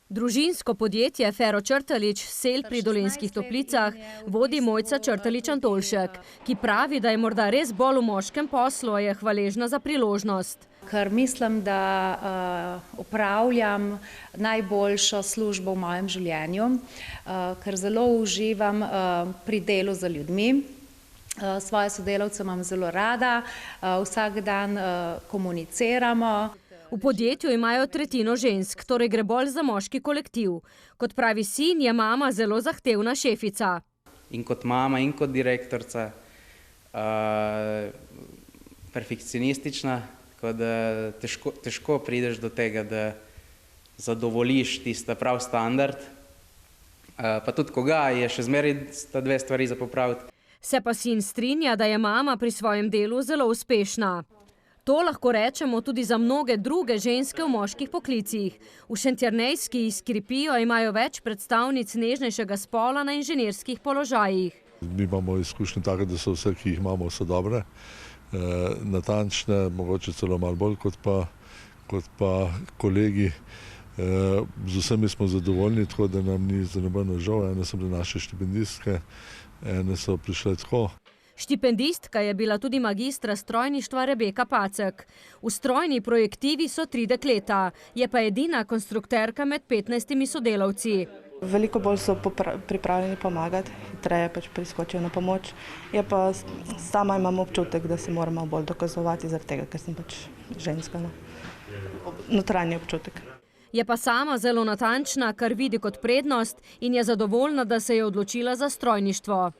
Družinsko podjetje Fero Črtalič Sel pri Dolenjskih Toplicah vodi Mojca Črtalič-Antolšek, ki pravi, da je morda res bolj v moškem poslu, a je hvaležna za priložnost. Ker mislim, da opravljam najboljšo službo v mojem življenju, ker zelo uživam pri delu za ljudmi. Svoje sodelavce imam zelo rada, vsak dan komuniciramo. V podjetju imajo tretjino žensk, torej gre bolj za moški kolektiv. Kot pravi sin, je mama zelo zahtevna šefica. In kot mama in kot direktorica, perfekcionistična, tako da težko prideš do tega, da zadovoljiš tista prav standard. Pa tudi koga, je še zmeraj sta dve stvari za popraviti. Se pa sin strinja, da je mama pri svojem delu zelo uspešna. To lahko rečemo tudi za mnoge druge ženske v moških poklicih. V šentjernejski Skripijo imajo več predstavnic nežnejšega spola na inženirskih položajih. Mi imamo izkušnje take, da so vse, ki jih imamo, so dobre, natančne, mogoče celo malo bolj kot pa kolegi. Z vsemi smo zadovoljni, tako da nam ni za nobeno žal. Ene so bile naše štipendistke, ene so prišle tako. Štipendistka je bila tudi magistra strojništva Rebeka Pacek. V strojni projektivi so 3 dekleta, je pa edina konstrukterka med 15 sodelavci. Veliko bolj so pripravljeni pomagati, hitreje pač priskočijo na pomoč. Je pa sama imam občutek, da se moramo bolj dokazovati zaradi tega, ker sem pač ženska. Notranji občutek. Je pa sama zelo natančna, kar vidi kot prednost in je zadovoljna, da se je odločila za strojništvo.